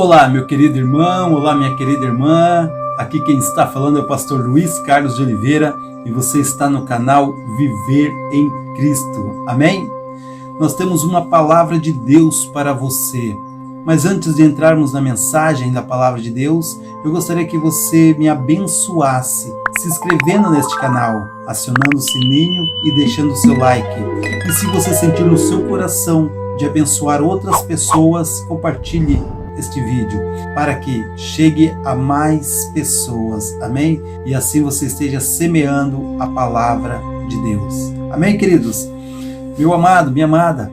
Olá, meu querido irmão, olá, minha querida irmã. Aqui quem está falando é o pastor Luiz Carlos de Oliveira e você está no canal Viver em Cristo. Amém? Nós temos uma palavra de Deus para você. Mas antes de entrarmos na mensagem da palavra de Deus, eu gostaria que você me abençoasse, se inscrevendo neste canal, acionando o sininho e deixando o seu like. E se você sentir no seu coração de abençoar outras pessoas, compartilhe este vídeo para que chegue a mais pessoas, amém? E assim você esteja semeando a palavra de Deus, amém, queridos? Meu amado, minha amada,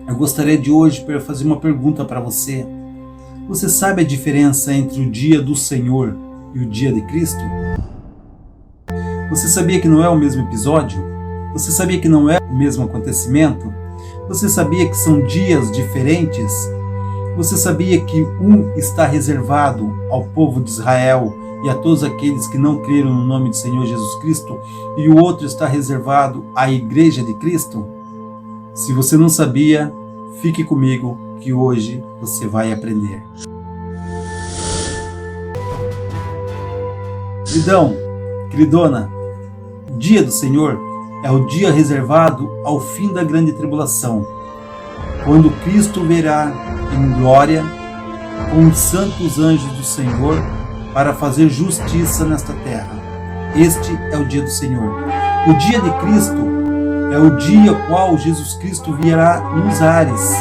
eu gostaria de hoje fazer uma pergunta para você. Você sabe a diferença entre o dia do Senhor e o dia de Cristo? Você sabia que não é o mesmo episódio? Você sabia que não é o mesmo acontecimento? Você sabia que são dias diferentes? Você sabia que um está reservado ao povo de Israel e a todos aqueles que não creram no nome do Senhor Jesus Cristo, e o outro está reservado à Igreja de Cristo? Se você não sabia, fique comigo que hoje você vai aprender. Queridão, queridona, o dia do Senhor é o dia reservado ao fim da grande tribulação, quando Cristo virá em glória com os santos anjos do Senhor para fazer justiça nesta terra. Este é o dia do Senhor. O dia de Cristo é o dia qual Jesus Cristo virá nos ares.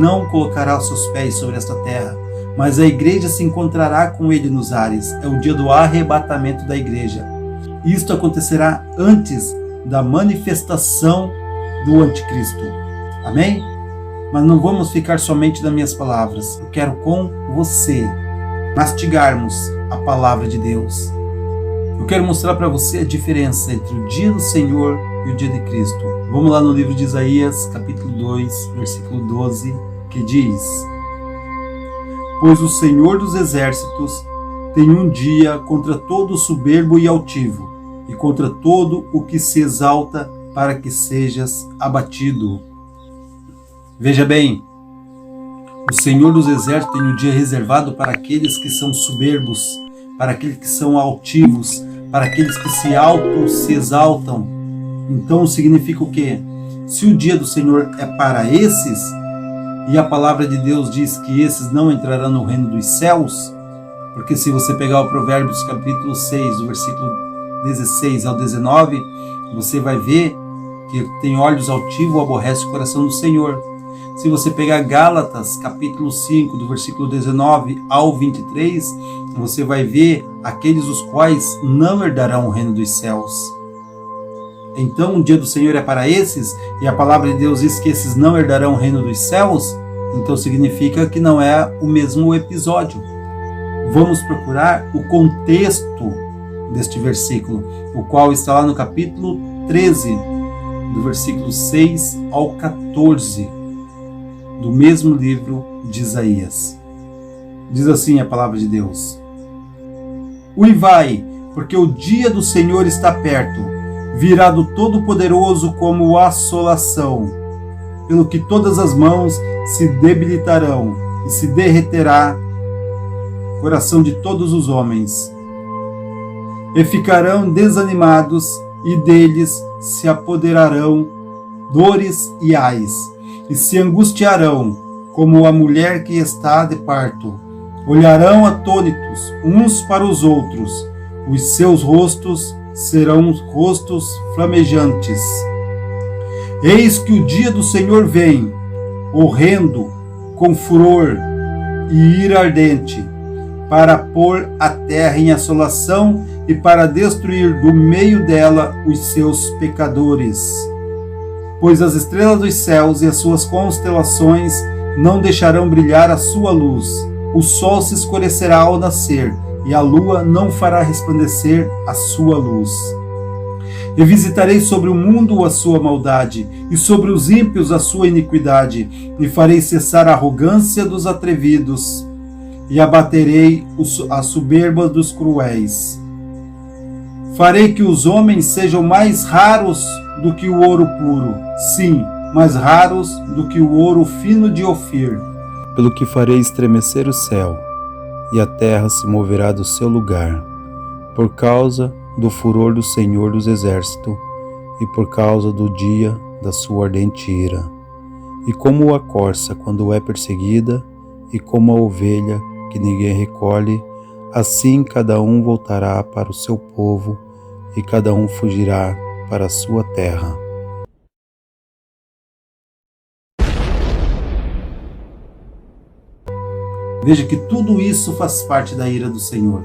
Não colocará os seus pés sobre esta terra, mas a igreja se encontrará com ele nos ares. É o dia do arrebatamento da igreja. Isto acontecerá antes da manifestação do anticristo. Amém? Mas não vamos ficar somente nas minhas palavras. Eu quero com você mastigarmos a palavra de Deus. Eu quero mostrar para você a diferença entre o dia do Senhor e o dia de Cristo. Vamos lá no livro de Isaías, capítulo 2, versículo 12, que diz: Pois o Senhor dos exércitos tem um dia contra todo soberbo e altivo, e contra todo o que se exalta, para que sejas abatido. Veja bem, o Senhor dos exércitos tem um dia reservado para aqueles que são soberbos, para aqueles que são altivos, para aqueles que se exaltam. Então significa o quê? Se o dia do Senhor é para esses, e a palavra de Deus diz que esses não entrarão no reino dos céus, porque se você pegar o Provérbios capítulo 6, do versículo 16 ao 19, você vai ver que tem olhos altivos, aborrece o coração do Senhor. Se você pegar Gálatas capítulo 5, do versículo 19 ao 23, você vai ver aqueles os quais não herdarão o reino dos céus. Então o dia do Senhor é para esses, e a palavra de Deus diz que esses não herdarão o reino dos céus, então significa que não é o mesmo episódio. Vamos procurar o contexto deste versículo, o qual está lá no capítulo 13, do versículo 6 ao 14, do mesmo livro de Isaías. Diz assim a palavra de Deus: Uivai, porque o dia do Senhor está perto, virá do Todo-Poderoso como assolação, pelo que todas as mãos se debilitarão e se derreterá o coração de todos os homens, e ficarão desanimados, e deles se apoderarão dores e ais, e se angustiarão como a mulher que está de parto. Olharão atônitos uns para os outros, os seus rostos serão rostos flamejantes. Eis que o dia do Senhor vem, horrendo, com furor e ira ardente, para pôr a terra em assolação e para destruir do meio dela os seus pecadores. Pois as estrelas dos céus e as suas constelações não deixarão brilhar a sua luz. O sol se escurecerá ao nascer, e a lua não fará resplandecer a sua luz. E visitarei sobre o mundo a sua maldade, e sobre os ímpios a sua iniquidade, e farei cessar a arrogância dos atrevidos, e abaterei a soberba dos cruéis. Farei que os homens sejam mais raros do que o ouro puro, sim, mais raros do que o ouro fino de Ofir. pelo que farei estremecer o céu, e a terra se moverá do seu lugar, por causa do furor do Senhor dos Exércitos, e por causa do dia da sua ardente ira. E como a corça quando é perseguida, e como a ovelha que ninguém recolhe, assim cada um voltará para o seu povo, e cada um fugirá para a sua terra. Veja que tudo isso faz parte da ira do Senhor.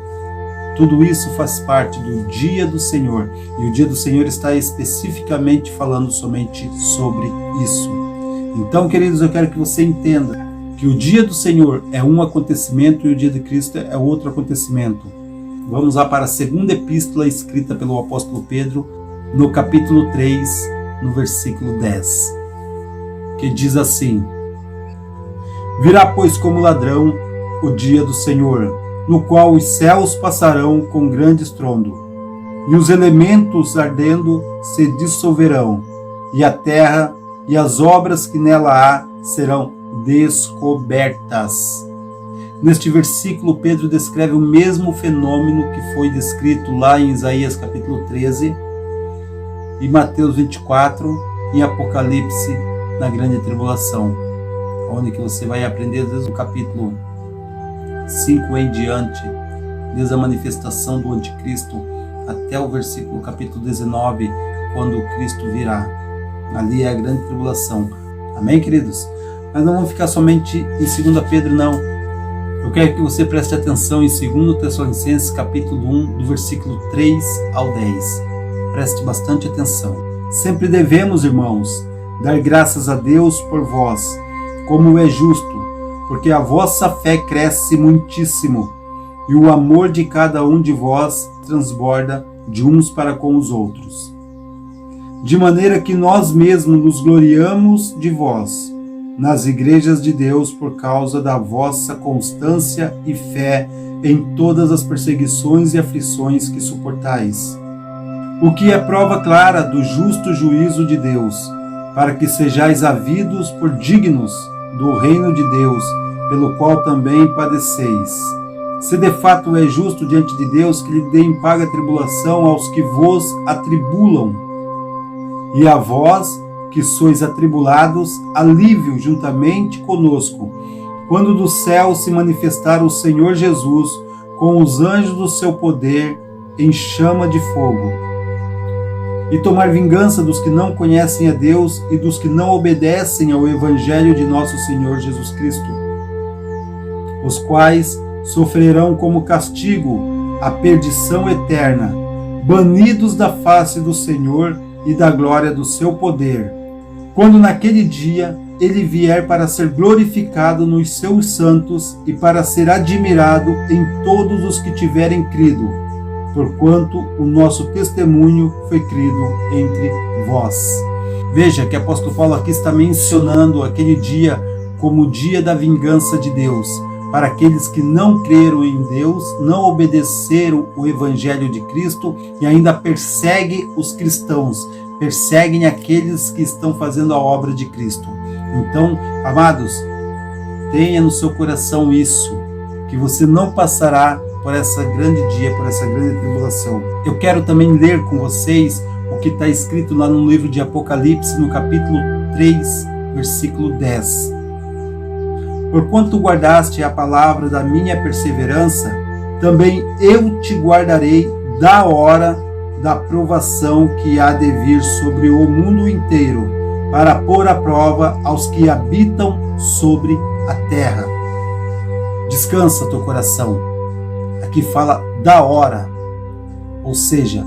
Tudo isso faz parte do dia do Senhor. E o dia do Senhor está especificamente falando somente sobre isso. Então, queridos, eu quero que você entenda que o dia do Senhor é um acontecimento e o dia de Cristo é outro acontecimento. Vamos lá para a segunda epístola escrita pelo apóstolo Pedro, no capítulo 3, no versículo 10, que diz assim: Virá, pois, como ladrão o dia do Senhor, no qual os céus passarão com grande estrondo, e os elementos ardendo se dissolverão, e a terra e as obras que nela há serão descobertas. Neste versículo, Pedro descreve o mesmo fenômeno que foi descrito lá em Isaías capítulo 13, em Mateus 24, em Apocalipse, na grande tribulação, onde que você vai aprender desde o capítulo 5 em diante, desde a manifestação do anticristo até o versículo capítulo 19, quando Cristo virá. Ali é a grande tribulação. Amém, queridos? Mas não vamos ficar somente em 2 Pedro, não. Eu quero que você preste atenção em 2 Tessalonicenses capítulo 1, do versículo 3 ao 10. Preste bastante atenção. Sempre devemos, irmãos, dar graças a Deus por vós, como é justo, porque a vossa fé cresce muitíssimo, e o amor de cada um de vós transborda de uns para com os outros. De maneira que nós mesmos nos gloriamos de vós, nas igrejas de Deus, por causa da vossa constância e fé em todas as perseguições e aflições que suportais. O que é prova clara do justo juízo de Deus, para que sejais havidos por dignos do reino de Deus, pelo qual também padeceis. Se de fato é justo diante de Deus que lhe dê em paga tribulação aos que vos atribulam, e a vós, que sois atribulados, alívio juntamente conosco, quando do céu se manifestar o Senhor Jesus com os anjos do seu poder em chama de fogo, e tomar vingança dos que não conhecem a Deus e dos que não obedecem ao Evangelho de nosso Senhor Jesus Cristo, os quais sofrerão como castigo a perdição eterna, banidos da face do Senhor e da glória do seu poder, quando naquele dia ele vier para ser glorificado nos seus santos e para ser admirado em todos os que tiverem crido, porquanto o nosso testemunho foi crido entre vós. Veja que o apóstolo Paulo aqui está mencionando aquele dia como o dia da vingança de Deus, para aqueles que não creram em Deus, não obedeceram o Evangelho de Cristo e ainda perseguem os cristãos, perseguem aqueles que estão fazendo a obra de Cristo. Então, amados, tenha no seu coração isso, que você não passará por essa grande dia, por essa grande tribulação. Eu quero também ler com vocês o que está escrito lá no livro de Apocalipse, no capítulo 3, versículo 10. Porquanto guardaste a palavra da minha perseverança, também eu te guardarei da hora da provação que há de vir sobre o mundo inteiro, para pôr à prova aos que habitam sobre a terra. Descansa teu coração. Aqui fala da hora, ou seja,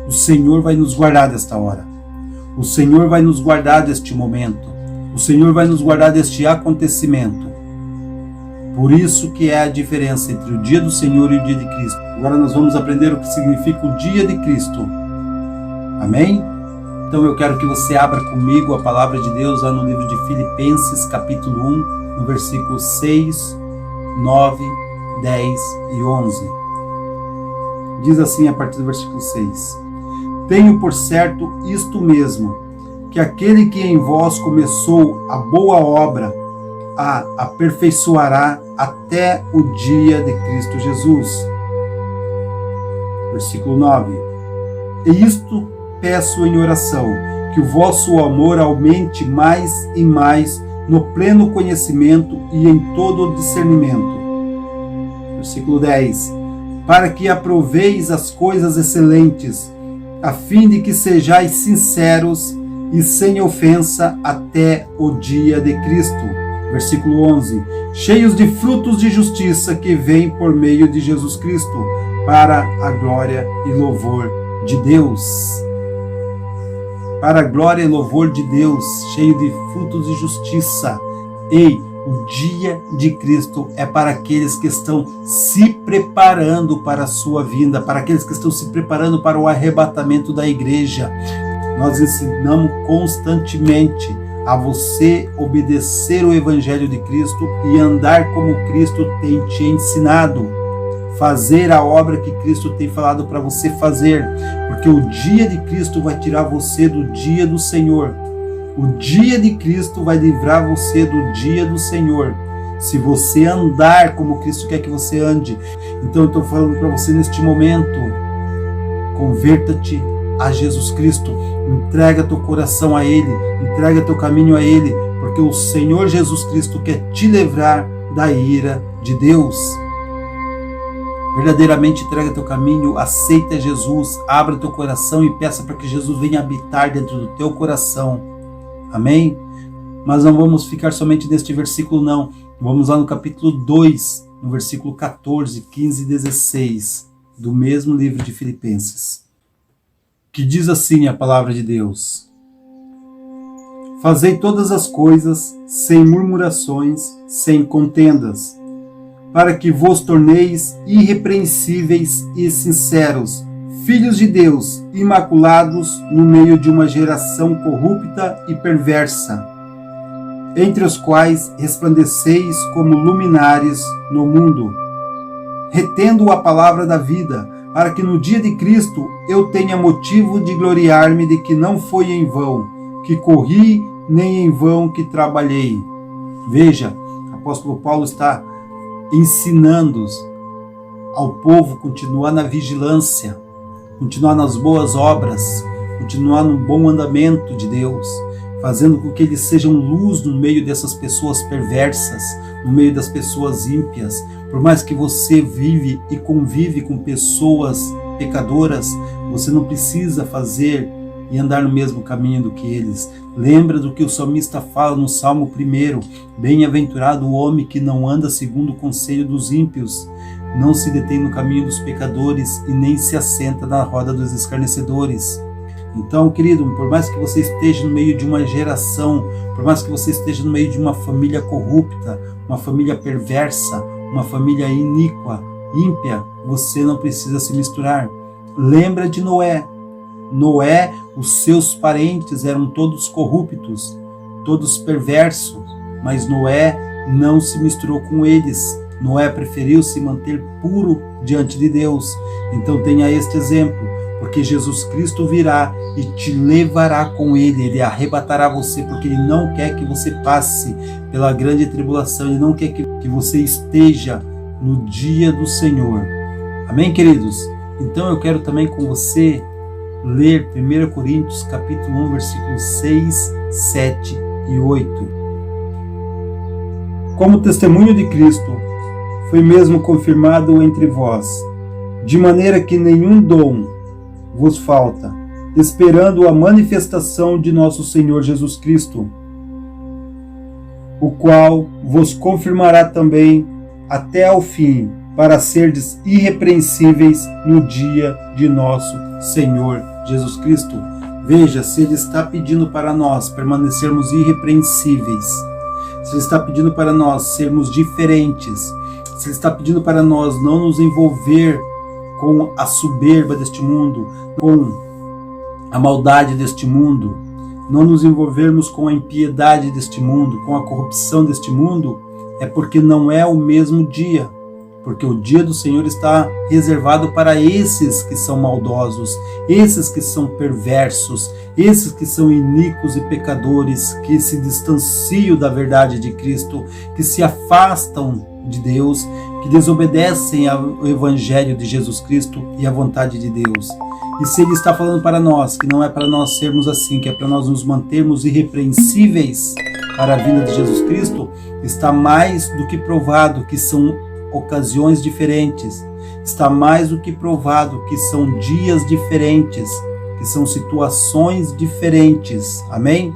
o Senhor vai nos guardar desta hora. O Senhor vai nos guardar deste momento. O Senhor vai nos guardar deste acontecimento. Por isso que é a diferença entre o dia do Senhor e o dia de Cristo. Agora nós vamos aprender o que significa o dia de Cristo. Amém? Então eu quero que você abra comigo a palavra de Deus lá no livro de Filipenses, capítulo 1, no versículo 6, 9, 10 e 11. Diz assim a partir do versículo 6. Tenho por certo isto mesmo, que aquele que em vós começou a boa obra a aperfeiçoará até o dia de Cristo Jesus. Versículo 9. E isto peço em oração, que o vosso amor aumente mais e mais no pleno conhecimento e em todo o discernimento. Versículo 10. Para que aproveis as coisas excelentes, a fim de que sejais sinceros e sem ofensa até o dia de Cristo. Versículo 11. Cheios de frutos de justiça que vêm por meio de Jesus Cristo, para a glória e louvor de Deus. Para a glória e louvor de Deus, cheio de frutos de justiça. Ei, o dia de Cristo é para aqueles que estão se preparando para a sua vinda, para aqueles que estão se preparando para o arrebatamento da igreja. Nós ensinamos constantemente a você obedecer o Evangelho de Cristo e andar como Cristo tem te ensinado. Fazer a obra que Cristo tem falado para você fazer, porque o dia de Cristo vai tirar você do dia do Senhor. O dia de Cristo vai livrar você do dia do Senhor. Se você andar como Cristo quer que você ande. Então eu estou falando para você neste momento, converta-te a Jesus Cristo, entrega teu coração a Ele, entrega teu caminho a Ele, porque o Senhor Jesus Cristo quer te livrar da ira de Deus. Verdadeiramente entrega teu caminho, aceita Jesus, abra teu coração e peça para que Jesus venha habitar dentro do teu coração. Amém? Mas não vamos ficar somente neste versículo não, vamos lá no capítulo 2, no versículo 14, 15 e 16, do mesmo livro de Filipenses, que diz assim a palavra de Deus: Fazei todas as coisas sem murmurações, sem contendas, para que vos torneis irrepreensíveis e sinceros, filhos de Deus, imaculados no meio de uma geração corrupta e perversa, entre os quais resplandeceis como luminares no mundo, retendo a palavra da vida, para que no dia de Cristo eu tenha motivo de gloriar-me de que não foi em vão que corri, nem em vão que trabalhei. Veja, o apóstolo Paulo está ensinando ao povo continuar na vigilância, continuar nas boas obras, continuar no bom andamento de Deus, fazendo com que eles sejam luz no meio dessas pessoas perversas, no meio das pessoas ímpias. Por mais que você vive e convive com pessoas pecadoras, você não precisa fazer e andar no mesmo caminho do que eles. Lembra do que o salmista fala no Salmo 1: Bem-aventurado o homem que não anda segundo o conselho dos ímpios, não se detém no caminho dos pecadores e nem se assenta na roda dos escarnecedores. Então, querido, por mais que você esteja no meio de uma geração, por mais que você esteja no meio de uma família corrupta, uma família perversa, uma família iníqua, ímpia, você não precisa se misturar. Lembra de Noé. Noé, os seus parentes eram todos corruptos, todos perversos, mas Noé não se misturou com eles. Noé preferiu se manter puro diante de Deus. Então tenha este exemplo, porque Jesus Cristo virá e te levará com Ele. Ele arrebatará você, porque Ele não quer que você passe pela grande tribulação. Ele não quer que você esteja no dia do Senhor. Amém, queridos? Então eu quero também com você ler 1 Coríntios capítulo 1, versículos 6, 7 e 8. Como testemunho de Cristo, foi mesmo confirmado entre vós, de maneira que nenhum dom vos falta, esperando a manifestação de nosso Senhor Jesus Cristo, o qual vos confirmará também até ao fim, para serdes irrepreensíveis no dia de nosso Senhor Jesus Cristo. Veja, se Ele está pedindo para nós permanecermos irrepreensíveis, se Ele está pedindo para nós sermos diferentes, se Ele está pedindo para nós não nos envolver com a soberba deste mundo, com a maldade deste mundo, não nos envolvermos com a impiedade deste mundo, com a corrupção deste mundo, é porque não é o mesmo dia. porque o dia do Senhor está reservado para esses que são maldosos, esses que são perversos, esses que são iníquos e pecadores, que se distanciam da verdade de Cristo, que se afastam de Deus, que desobedecem ao Evangelho de Jesus Cristo e à vontade de Deus. E se Ele está falando para nós, que não é para nós sermos assim, que é para nós nos mantermos irrepreensíveis para a vinda de Jesus Cristo, está mais do que provado que são ocasiões diferentes, está mais do que provado que são dias diferentes, que são situações diferentes, amém?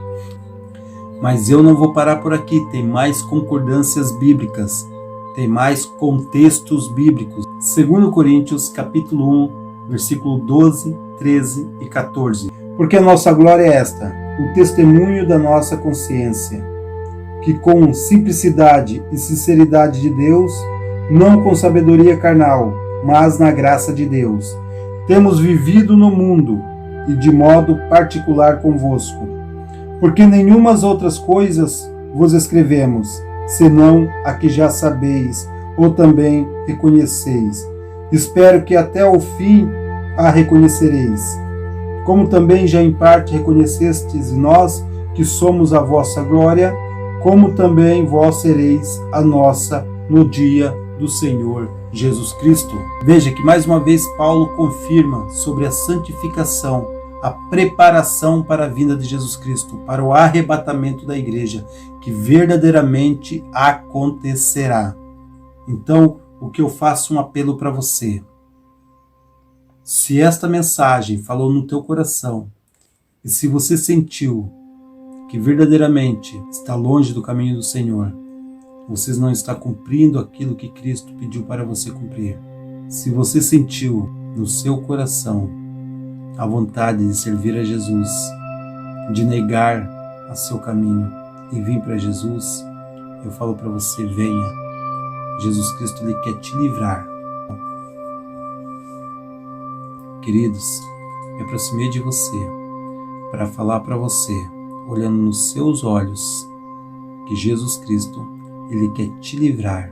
Mas eu não vou parar por aqui, tem mais concordâncias bíblicas, tem mais contextos bíblicos. 2 Coríntios capítulo 1, versículo 12, 13 e 14. Porque a nossa glória é esta, o testemunho da nossa consciência, que com simplicidade e sinceridade de Deus, não com sabedoria carnal, mas na graça de Deus, temos vivido no mundo e de modo particular convosco. Porque nenhumas outras coisas vos escrevemos, senão a que já sabeis, ou também reconheceis. Espero que até o fim a reconhecereis. Como também já em parte reconhecestes nós, que somos a vossa glória, como também vós sereis a nossa no dia do Senhor Jesus Cristo. Veja que mais uma vez Paulo confirma sobre a santificação, a preparação para a vinda de Jesus Cristo, para o arrebatamento da igreja, que verdadeiramente acontecerá. Então, o que eu faço um apelo para você. Se esta mensagem falou no teu coração, e se você sentiu que verdadeiramente está longe do caminho do Senhor, você não está cumprindo aquilo que Cristo pediu para você cumprir. Se você sentiu no seu coração a vontade de servir a Jesus, de negar a seu caminho e vir para Jesus, eu falo para você, venha. Jesus Cristo, Ele quer te livrar. Queridos, me aproximei de você para falar para você, olhando nos seus olhos, que Jesus Cristo, Ele quer te livrar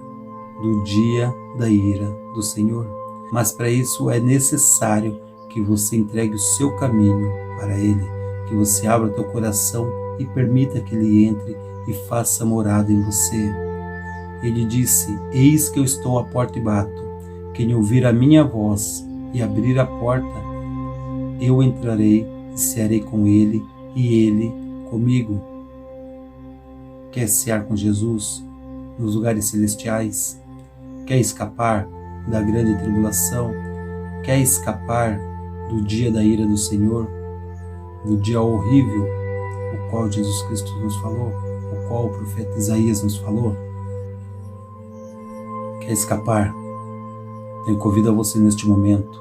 do dia da ira do Senhor. Mas para isso é necessário que você entregue o seu caminho para Ele, que você abra teu coração e permita que Ele entre e faça morada em você. Ele disse, eis que eu estou à porta e bato. Quem ouvir a minha voz e abrir a porta, eu entrarei e cearei com ele e ele comigo. Quer cear com Jesus nos lugares celestiais? Quer escapar da grande tribulação? Quer escapar do dia da ira do Senhor? Do dia horrível, o qual Jesus Cristo nos falou, o qual o profeta Isaías nos falou? Quer escapar? Eu convido a você neste momento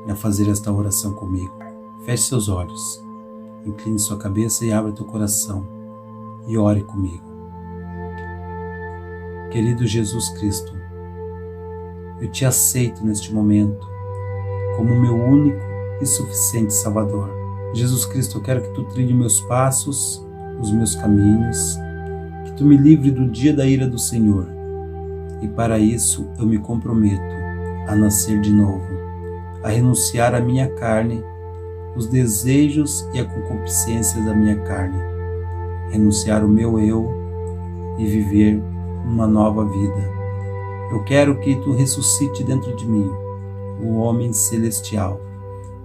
a fazer esta oração comigo. Feche seus olhos, incline sua cabeça e abra teu coração e ore comigo. Querido Jesus Cristo, eu te aceito neste momento como meu único e suficiente Salvador. Jesus Cristo, eu quero que tu trilhe meus passos, os meus caminhos, que tu me livre do dia da ira do Senhor. E para isso eu me comprometo a nascer de novo, a renunciar à minha carne, os desejos e a concupiscência da minha carne, renunciar o meu eu e viver uma nova vida. Eu quero que tu ressuscite dentro de mim um homem celestial.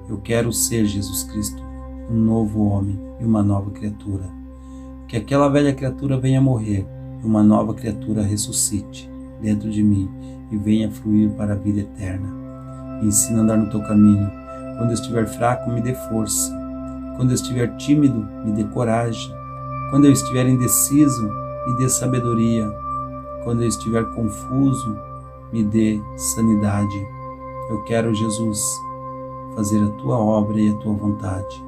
Eu quero ser, Jesus Cristo, um novo homem e uma nova criatura. Que aquela velha criatura venha morrer e uma nova criatura ressuscite dentro de mim e venha fluir para a vida eterna. Me ensina a andar no teu caminho. Quando eu estiver fraco, me dê força. Quando eu estiver tímido, me dê coragem. Quando eu estiver indeciso, me dê sabedoria. Quando eu estiver confuso, me dê sanidade. Eu quero, Jesus, fazer a tua obra e a tua vontade.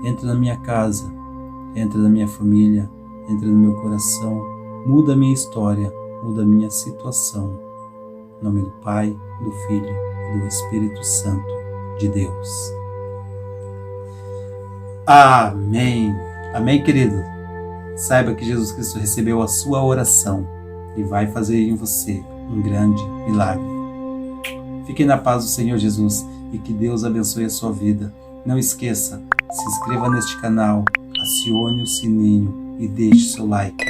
Entra na minha casa, entra na minha família, entra no meu coração, muda a minha história, muda a minha situação. Em nome do Pai, do Filho e do Espírito Santo de Deus. Amém. Amém, querido? Saiba que Jesus Cristo recebeu a sua oração e vai fazer em você um grande milagre. Fiquem na paz do Senhor Jesus e que Deus abençoe a sua vida. Não esqueça, se inscreva neste canal, acione o sininho e deixe seu like.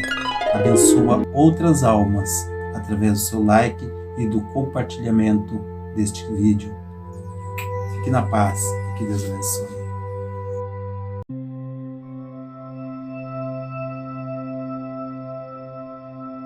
Abençoa outras almas através do seu like e do compartilhamento deste vídeo. Fique na paz e que Deus abençoe.